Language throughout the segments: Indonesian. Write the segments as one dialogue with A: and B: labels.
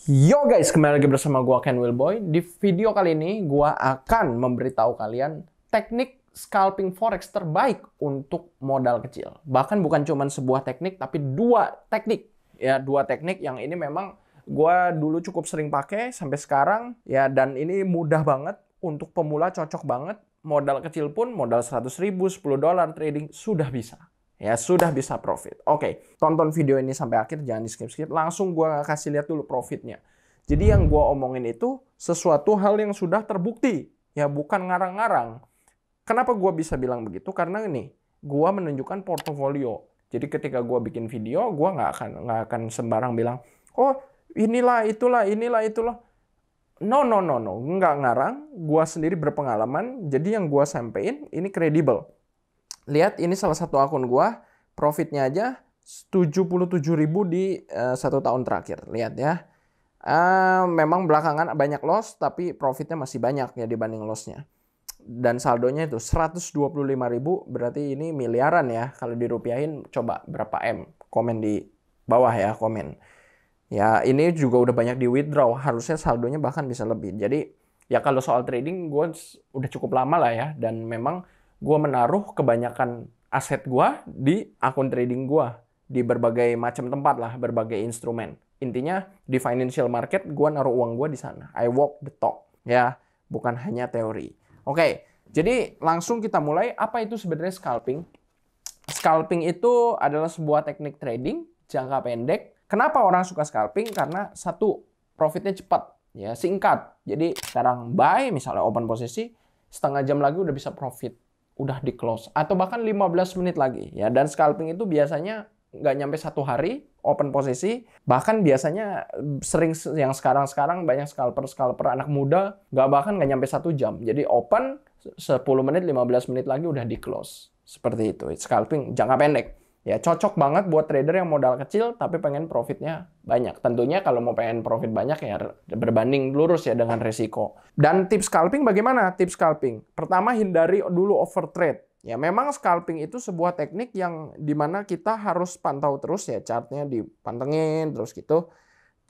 A: Yo guys, kembali lagi bersama gua Ken Wilboy. Di video kali ini gua akan memberitahu kalian teknik scalping forex terbaik untuk modal kecil. Bahkan bukan cuma sebuah teknik, tapi dua teknik. Ya, dua teknik yang ini memang gua dulu cukup sering pakai sampai sekarang ya, dan ini mudah banget untuk pemula, cocok banget. Modal kecil pun, modal 100.000, $10 trading sudah bisa. Ya, sudah bisa profit. Oke, tonton video ini sampai akhir, jangan di skip-skip. Langsung gue kasih lihat dulu profitnya. Jadi yang gue omongin itu sesuatu hal yang sudah terbukti. Ya, bukan ngarang-ngarang. Kenapa gue bisa bilang begitu? Karena ini, gue menunjukkan portofolio. Jadi ketika gue bikin video, gue nggak akan sembarang bilang, oh inilah, itulah. No, no, no, no. Nggak ngarang. Gue sendiri berpengalaman. Jadi yang gue sampein, ini kredibel. Lihat, ini salah satu akun gua, profitnya aja 77.000 di 1 tahun terakhir. Lihat ya. Memang belakangan banyak loss, tapi profitnya masih banyak ya dibanding lossnya. Dan saldonya itu 125.000, berarti ini miliaran ya. Kalau dirupiahin, coba berapa M? Komen di bawah ya, komen. Ya, ini juga udah banyak di withdraw. Harusnya saldonya bahkan bisa lebih. Jadi, ya kalau soal trading, gue udah cukup lama lah ya. Dan memang gue menaruh kebanyakan aset gue di akun trading gue. Di berbagai macam tempat lah, berbagai instrumen. Intinya, di financial market, gue naruh uang gue di sana. I walk the talk. Ya, bukan hanya teori. Oke, jadi langsung kita mulai. Apa itu sebenarnya scalping? Scalping itu adalah sebuah teknik trading jangka pendek. Kenapa orang suka scalping? Karena satu, profitnya cepat, ya singkat. Jadi sekarang buy, misalnya open posisi, setengah jam lagi udah bisa profit, udah di close, atau bahkan 15 menit lagi. Ya, dan scalping itu biasanya nggak nyampe 1 hari open posisi. Bahkan biasanya sering yang sekarang banyak scalper anak muda nggak nyampe 1 jam. Jadi open 10 menit, 15 menit lagi udah di close. Seperti itu, scalping jangka pendek. Ya, cocok banget buat trader yang modal kecil tapi pengen profitnya banyak. Tentunya kalau mau pengen profit banyak ya berbanding lurus ya dengan resiko. Dan tips scalping bagaimana? Tips scalping. Pertama, hindari dulu overtrade. Ya, memang scalping itu sebuah teknik yang dimana kita harus pantau terus ya, chartnya dipantengin terus gitu.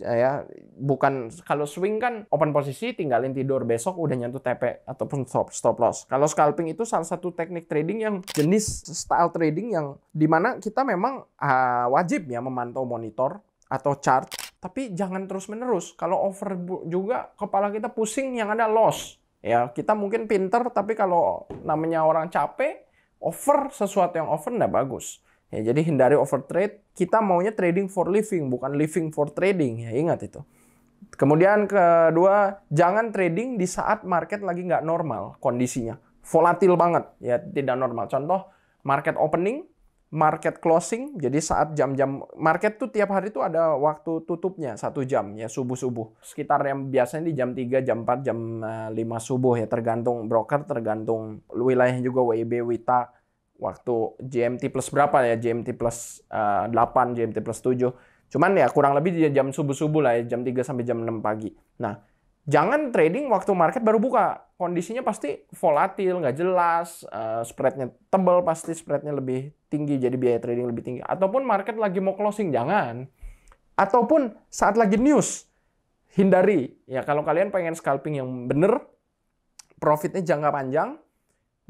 A: Ya, bukan kalau swing kan open posisi tinggalin tidur, besok udah nyentuh TP ataupun stop loss. Kalau scalping itu salah satu teknik trading yang jenis style trading yang dimana kita memang wajib ya memantau monitor atau chart, tapi jangan terus menerus. Kalau over juga kepala kita pusing, yang ada loss. Ya, kita mungkin pinter, tapi kalau namanya orang capek, over sesuatu yang over nggak bagus. Ya, jadi hindari overtrade. Kita maunya trading for living, bukan living for trading. Ya, ingat itu. Kemudian kedua, jangan trading di saat market lagi nggak normal kondisinya. Volatil banget, ya tidak normal. Contoh, market opening, market closing. Jadi saat jam-jam, market tuh tiap hari tuh ada waktu tutupnya, 1 jam, ya subuh-subuh. Sekitar yang biasanya di jam 3, jam 4, jam 5 subuh ya. Tergantung broker, tergantung wilayahnya juga, WIB, WITA. Waktu GMT plus berapa ya, GMT plus 8, GMT plus 7. Cuman ya kurang lebih di jam subuh-subuh lah ya, jam 3 sampai jam 6 pagi. Nah, jangan trading waktu market baru buka. Kondisinya pasti volatil, nggak jelas, spreadnya tebal, pasti spreadnya lebih tinggi, jadi biaya trading lebih tinggi. Ataupun market lagi mau closing, jangan. Ataupun saat lagi news, hindari. Ya, kalau kalian pengen scalping yang bener, profitnya jangka panjang,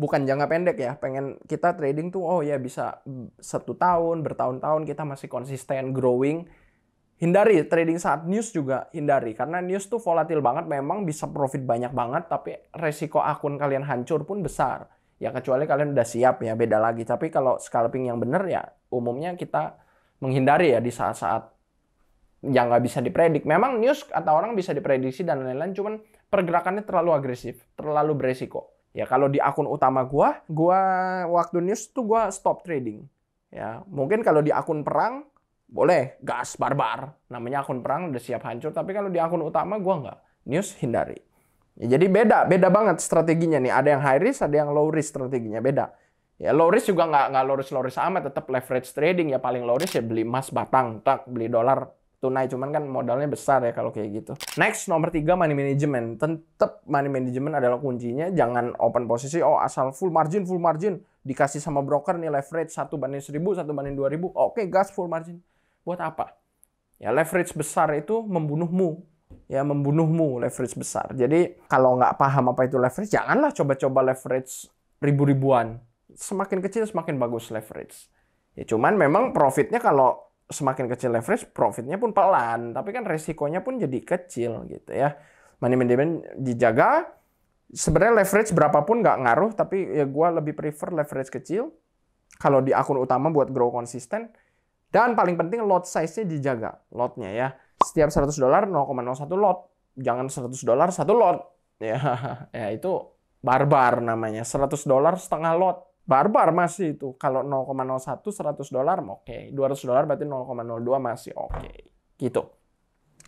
A: bukan jangka pendek ya, pengen kita trading tuh oh ya bisa 1 tahun, bertahun-tahun kita masih konsisten growing. Hindari trading saat news juga, hindari. Karena news tuh volatil banget, memang bisa profit banyak banget, tapi resiko akun kalian hancur pun besar. Ya kecuali kalian udah siap ya, beda lagi. Tapi kalau scalping yang bener ya, umumnya kita menghindari ya di saat-saat yang nggak bisa dipredik. Memang news kata orang bisa diprediksi dan lain-lain, cuman pergerakannya terlalu agresif, terlalu beresiko. Ya kalau di akun utama gua waktu news tuh gua stop trading. Ya, mungkin kalau di akun perang boleh gas barbar. Namanya akun perang udah siap hancur, tapi kalau di akun utama gua nggak. News hindari. Ya, jadi beda banget strateginya nih. Ada yang high risk, ada yang low risk strateginya, beda. Ya low risk juga nggak low risk amat, tetap leverage trading ya, paling low risk ya beli emas batang, tak beli dolar tunai, cuman kan modalnya besar ya kalau kayak gitu. Next, nomor 3, money management. Tetap money management adalah kuncinya. Jangan open posisi, oh asal full margin, dikasih sama broker nih leverage 1/1000, 1/2000, oke gas full margin. Buat apa? Ya, leverage besar itu membunuhmu. Ya, membunuhmu leverage besar. Jadi, kalau nggak paham apa itu leverage, janganlah coba-coba leverage ribu-ribuan. Semakin kecil, semakin bagus leverage. Ya, cuman memang profitnya kalau semakin kecil leverage, profitnya pun pelan. Tapi kan resikonya pun jadi kecil gitu ya. Money management dijaga. Sebenarnya leverage berapapun nggak ngaruh, tapi ya gue lebih prefer leverage kecil. Kalau di akun utama buat grow konsisten. Dan paling penting lot size-nya dijaga. Lotnya ya. Setiap $100 0,01 lot. Jangan $100 1 lot. Ya, ya itu barbar namanya. $100 setengah lot. Barbar masih itu. Kalau 0,01 $100 oke. $200 berarti 0,02 masih oke. Gitu.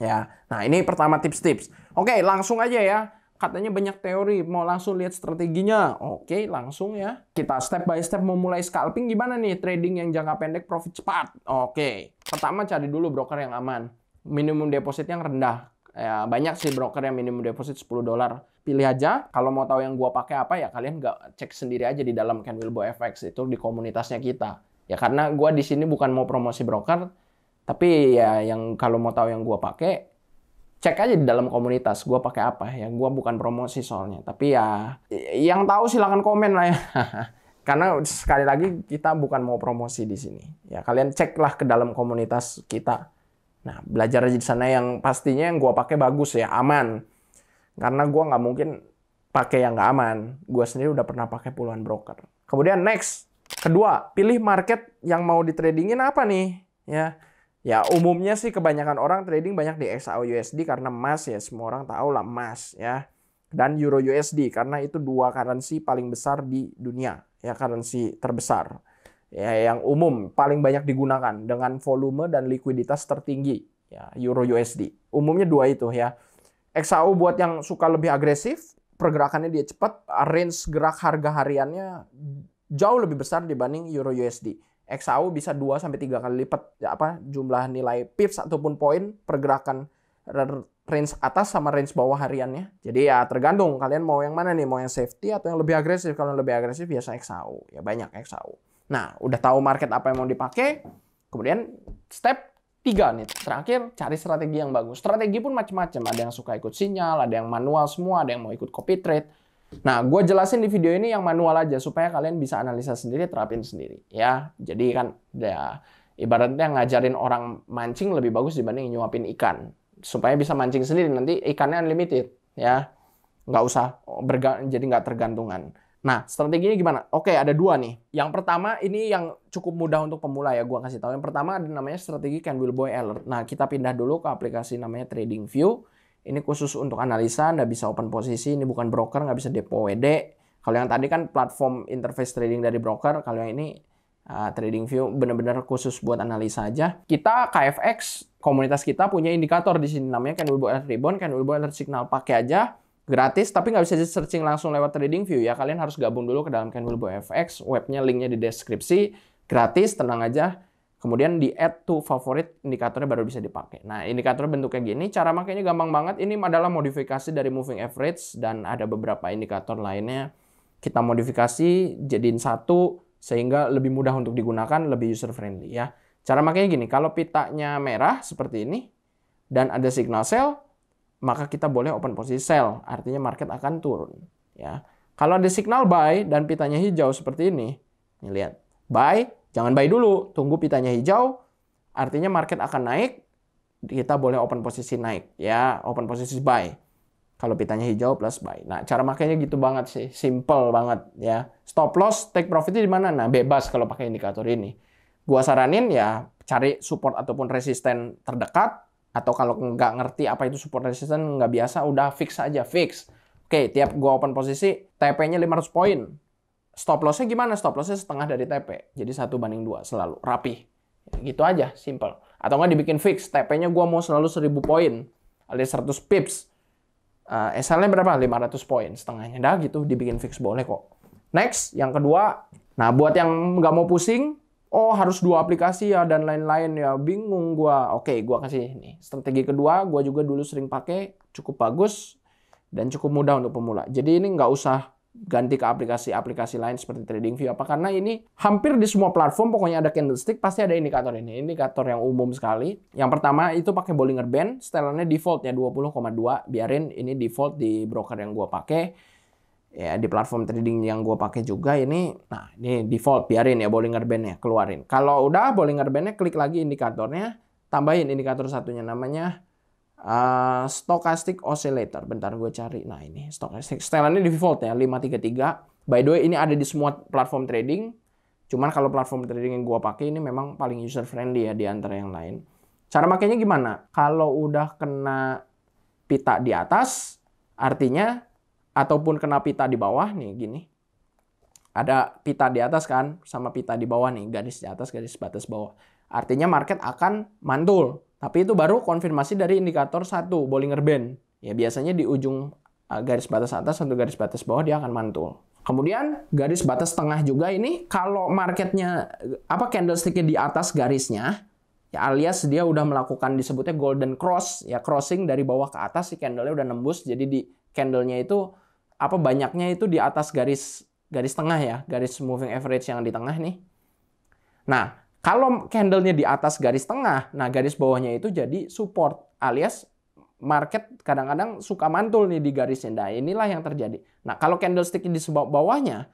A: Ya. Nah, ini pertama tips-tips. Oke, langsung aja ya. Katanya banyak teori, mau langsung lihat strateginya. Oke, langsung ya. Kita step by step mau mulai scalping gimana nih? Trading yang jangka pendek profit cepat. Oke. Pertama cari dulu broker yang aman. Minimum deposit yang rendah. Ya, banyak sih broker yang minimum deposit $10. Pilih aja. Kalau mau tahu yang gua pakai apa ya kalian nggak cek sendiri aja di dalam Ken Wilboy FX itu di komunitasnya kita. Ya karena gua di sini bukan mau promosi broker, tapi ya yang kalau mau tahu yang gua pakai cek aja di dalam komunitas gue pakai apa ya. Gue bukan promosi soalnya, tapi ya yang tahu silakan komen lah ya. Karena sekali lagi kita bukan mau promosi di sini. Ya kalian ceklah ke dalam komunitas kita. Nah, belajar aja di sana yang pastinya yang gue pakai bagus ya, aman. Karena gue nggak mungkin pakai yang nggak aman. Gue sendiri udah pernah pakai puluhan broker. Kemudian next, kedua, pilih market yang mau ditradingin apa nih? Ya umumnya sih kebanyakan orang trading banyak di XAU USD karena emas ya. Semua orang tahu lah emas ya. Dan Euro USD karena itu dua currency paling besar di dunia. Ya currency terbesar. Ya yang umum paling banyak digunakan dengan volume dan likuiditas tertinggi. Ya Euro USD. Umumnya dua itu ya. XAU buat yang suka lebih agresif. Pergerakannya dia cepat. Range gerak harga hariannya jauh lebih besar dibanding Euro USD. XAU bisa 2-3 kali lipat ya, jumlah nilai pips ataupun poin pergerakan range atas sama range bawah hariannya. Jadi ya tergantung kalian mau yang mana nih, mau yang safety atau yang lebih agresif. Kalau yang lebih agresif biasa XAU, ya banyak XAU. Nah, udah tahu market apa yang mau dipakai, kemudian step 3 nih, terakhir cari strategi yang bagus. Strategi pun macam-macam, ada yang suka ikut sinyal, ada yang manual semua, ada yang mau ikut copy trade. Nah, gue jelasin di video ini yang manual aja supaya kalian bisa analisa sendiri, terapin sendiri ya. Jadi kan ya ibaratnya ngajarin orang mancing lebih bagus dibanding nyuapin ikan. Supaya bisa mancing sendiri, nanti ikannya unlimited ya. Nggak usah jadi nggak tergantungan. Nah, strateginya gimana? Oke, ada dua nih. Yang pertama ini yang cukup mudah untuk pemula ya, gue kasih tahu. Yang pertama ada namanya strategi Ken Wilboy Alert. Nah, kita pindah dulu ke aplikasi namanya TradingView. Ini khusus untuk analisa, Anda bisa open posisi, ini bukan broker, nggak bisa depo WD. Kalau yang tadi kan platform interface trading dari broker, kalau yang ini TradingView benar-benar khusus buat analisa aja. Kita KFX, komunitas kita punya indikator di sini namanya Ken Wilboy Alert Ribbon, Ken Wilboy Alert Signal, pakai aja, gratis, tapi nggak bisa di searching langsung lewat TradingView ya. Kalian harus gabung dulu ke dalam Ken Wilboy FX, webnya linknya di deskripsi, gratis, tenang aja. Kemudian di add to favorite, indikatornya baru bisa dipakai. Nah, indikatornya bentuknya gini, cara makainya gampang banget. Ini adalah modifikasi dari moving average dan ada beberapa indikator lainnya. Kita modifikasi jadiin satu sehingga lebih mudah untuk digunakan, lebih user friendly ya. Cara makainya gini, kalau pitanya merah seperti ini dan ada signal sell, maka kita boleh open posisi sell, artinya market akan turun ya. Kalau ada signal buy dan pitanya hijau seperti ini, nih lihat, buy. Jangan buy dulu, tunggu pitanya hijau, artinya market akan naik, kita boleh open posisi naik, ya, open posisi buy. Kalau pitanya hijau plus buy. Nah, cara makanya gitu banget sih, simple banget ya. Stop loss, take profitnya di mana? Nah, bebas kalau pakai indikator ini. Gua saranin ya cari support ataupun resisten terdekat, atau kalau nggak ngerti apa itu support resisten, nggak biasa, udah fix aja, fix. Oke, tiap gua open posisi, TP-nya 500 poin. Stop loss-nya gimana? Stop loss-nya setengah dari TP. Jadi 1/2 selalu. Rapih. Ya, gitu aja. Simple. Atau nggak dibikin fix. TP-nya gua mau selalu 1000 poin. Alias 100 pips. SL-nya berapa? 500 poin. Setengahnya. Dah gitu. Dibikin fix. Boleh kok. Next. Yang kedua. Nah, buat yang nggak mau pusing. Oh, harus 2 aplikasi ya dan lain-lain ya. Bingung gua. Oke, gua kasih ini. Strategi kedua. Gua juga dulu sering pakai. Cukup bagus. Dan cukup mudah untuk pemula. Jadi ini nggak usah ganti ke aplikasi-aplikasi lain seperti TradingView apa, karena ini hampir di semua platform pokoknya ada candlestick pasti ada indikator ini. Indikator yang umum sekali. Yang pertama itu pakai Bollinger Band, setelannya defaultnya 20,2. Biarin ini default di broker yang gua pakai. Ya di platform trading yang gua pakai juga ini. Nah, ini default, biarin ya Bollinger Band-nya, keluarin. Kalau udah Bollinger Band-nya, klik lagi indikatornya, tambahin indikator satunya namanya stochastic oscillator. Bentar gue cari. Nah ini stochastic. Setelannya di default ya 533. By the way ini ada di semua platform trading. Cuman kalau platform trading yang gue pakai ini memang paling user friendly ya di antara yang lain. Cara makainya gimana? Kalau udah kena pita di atas, artinya ataupun kena pita di bawah nih gini. Ada pita di atas kan sama pita di bawah nih, garis di atas, garis batas bawah. Artinya market akan mantul. Tapi itu baru konfirmasi dari indikator 1, Bollinger Band. Ya biasanya di ujung garis batas atas atau garis batas bawah dia akan mantul. Kemudian garis batas tengah juga ini kalau marketnya candlestick-nya di atas garisnya, ya alias dia udah melakukan disebutnya golden cross, ya crossing dari bawah ke atas, si candle-nya udah nembus. Jadi di candle-nya itu banyaknya itu di atas garis tengah ya, garis moving average yang di tengah nih. Nah, kalau candle-nya di atas garis tengah, nah garis bawahnya itu jadi support, alias market kadang-kadang suka mantul nih di garisnya. Nah, inilah yang terjadi. Nah, kalau candlestick di bawahnya,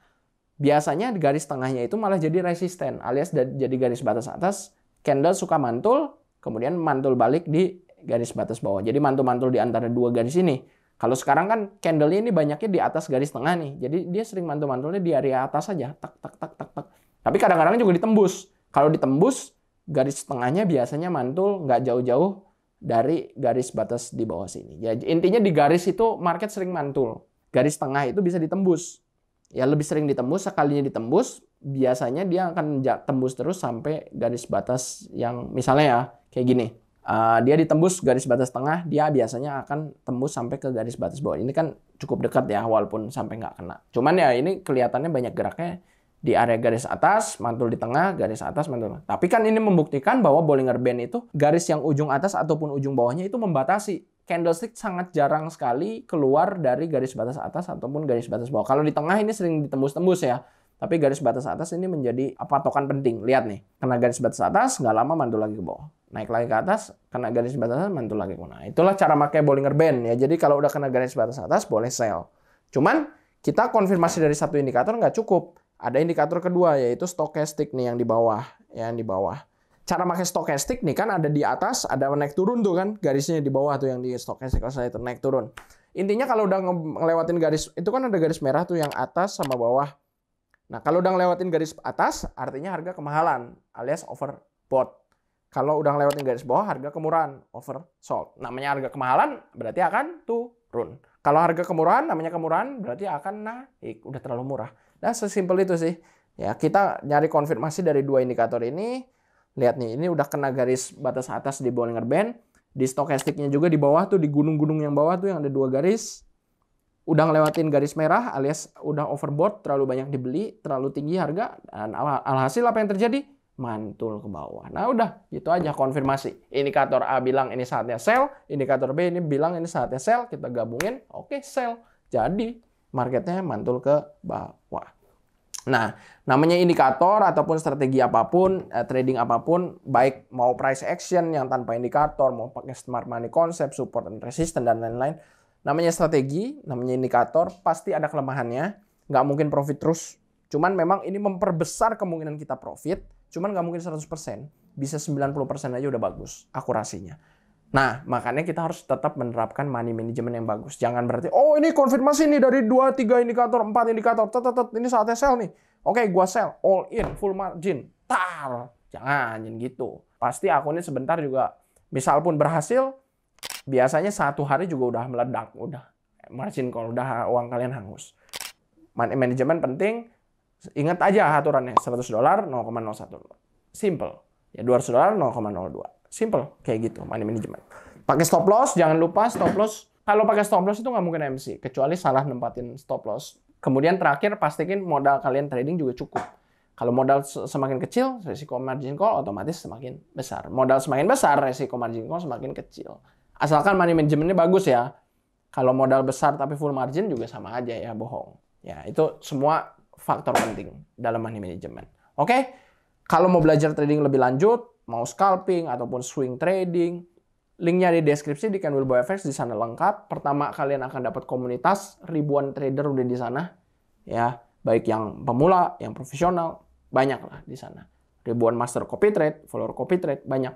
A: biasanya di garis tengahnya itu malah jadi resisten, alias jadi garis batas atas, candle suka mantul, kemudian mantul balik di garis batas bawah. Jadi mantul-mantul di antara dua garis ini. Kalau sekarang kan candle-nya ini banyaknya di atas garis tengah nih, jadi dia sering mantul-mantulnya di area atas aja, tak tak tak tak tak. Tapi kadang-kadang juga ditembus. Kalau ditembus, garis tengahnya biasanya mantul nggak jauh-jauh dari garis batas di bawah sini. Ya, intinya di garis itu market sering mantul. Garis tengah itu bisa ditembus. Ya lebih sering ditembus, sekalinya ditembus, biasanya dia akan tembus terus sampai garis batas yang misalnya ya, kayak gini. Dia ditembus garis batas tengah, dia biasanya akan tembus sampai ke garis batas bawah. Ini kan cukup dekat ya, walaupun sampai nggak kena. Cuman ya ini kelihatannya banyak geraknya di area garis atas, mantul di tengah, garis atas, mantul. Tapi kan ini membuktikan bahwa Bollinger Band itu garis yang ujung atas ataupun ujung bawahnya itu membatasi. Candlestick sangat jarang sekali keluar dari garis batas atas ataupun garis batas bawah. Kalau di tengah ini sering ditembus-tembus ya. Tapi garis batas atas ini menjadi patokan penting. Lihat nih, kena garis batas atas, nggak lama mantul lagi ke bawah. Naik lagi ke atas, kena garis batas atas, mantul lagi ke bawah. Nah, itulah cara pakai Bollinger Band ya. Jadi kalau udah kena garis batas atas, boleh sell. Cuman kita konfirmasi dari satu indikator nggak cukup. Ada indikator kedua yaitu stochastic nih yang di bawah, Cara pakai stochastic nih kan ada di atas, ada naik turun tuh kan, garisnya di bawah tuh yang di stochastic oscillator naik turun. Intinya kalau udah ngelewatin garis itu kan ada garis merah tuh yang atas sama bawah. Nah, kalau udah ngelewatin garis atas artinya harga kemahalan alias overbought. Kalau udah ngelewatin garis bawah harga kemurahan, oversold. Namanya harga kemahalan berarti akan turun. Kalau harga kemurahan namanya kemurahan berarti akan naik, udah terlalu murah. Nah, sesimpel itu sih. Ya, kita nyari konfirmasi dari dua indikator ini. Lihat nih, ini udah kena garis batas atas di Bollinger Band. Di stokastiknya juga di bawah tuh, di gunung-gunung yang bawah tuh yang ada dua garis. Udah ngelewatin garis merah alias udah overbought, terlalu banyak dibeli, terlalu tinggi harga. Dan alhasil apa yang terjadi? Mantul ke bawah. Nah udah, gitu aja konfirmasi. Indikator A bilang ini saatnya sell, indikator B ini bilang ini saatnya sell, kita gabungin, oke sell. Jadi marketnya mantul ke bawah. Nah, namanya indikator ataupun strategi apapun, trading apapun, baik mau price action yang tanpa indikator, mau pakai smart money concept, support and resistance, dan lain-lain. Namanya strategi, namanya indikator, pasti ada kelemahannya. Nggak mungkin profit terus. Cuman memang ini memperbesar kemungkinan kita profit, cuman nggak mungkin 100%. Bisa 90% aja udah bagus akurasinya. Nah, makanya kita harus tetap menerapkan money management yang bagus. Jangan berarti, oh ini konfirmasi nih dari 2, 3 indikator, 4 indikator, ini saatnya sell nih. Oke, gua sell, all in, full margin, tar. Jangan gitu. Pasti akunnya sebentar juga, misal pun berhasil, biasanya 1 hari juga udah meledak, udah margin call, udah uang kalian hangus. Money management penting, ingat aja aturannya, $100, 0,01. Simple. Ya, $200, 0,02. Simple, kayak gitu, money management. Pakai stop loss, jangan lupa stop loss. Kalau pakai stop loss itu nggak mungkin MC, kecuali salah nempatin stop loss. Kemudian terakhir, pastiin modal kalian trading juga cukup. Kalau modal semakin kecil, resiko margin call otomatis semakin besar. Modal semakin besar, resiko margin call semakin kecil. Asalkan money managementnya bagus ya. Kalau modal besar tapi full margin juga sama aja ya, bohong. Ya, itu semua faktor penting dalam money management. Oke, kalau mau belajar trading lebih lanjut, mau scalping ataupun swing trading, linknya di deskripsi di Ken Wilboy FX, di sana lengkap. Pertama, kalian akan dapat komunitas, ribuan trader udah di sana. Ya, baik yang pemula, yang profesional, banyak lah di sana. Ribuan master copy trade, follower copy trade, banyak.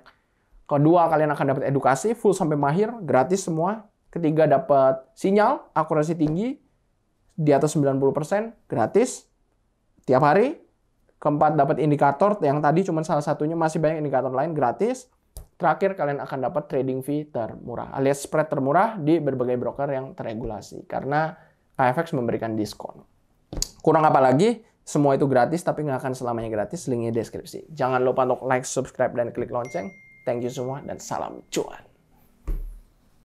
A: Kedua, kalian akan dapat edukasi full sampai mahir, gratis semua. Ketiga, dapat sinyal, akurasi tinggi, di atas 90%, gratis, tiap hari. Keempat, dapat indikator, yang tadi cuma salah satunya, masih banyak indikator lain, gratis. Terakhir, kalian akan dapat trading fee termurah, alias spread termurah di berbagai broker yang terregulasi. Karena KFX memberikan diskon. Kurang apa lagi? Semua itu gratis, tapi nggak akan selamanya gratis. Linknya di deskripsi. Jangan lupa untuk like, subscribe, dan klik lonceng. Thank you semua, dan salam cuan.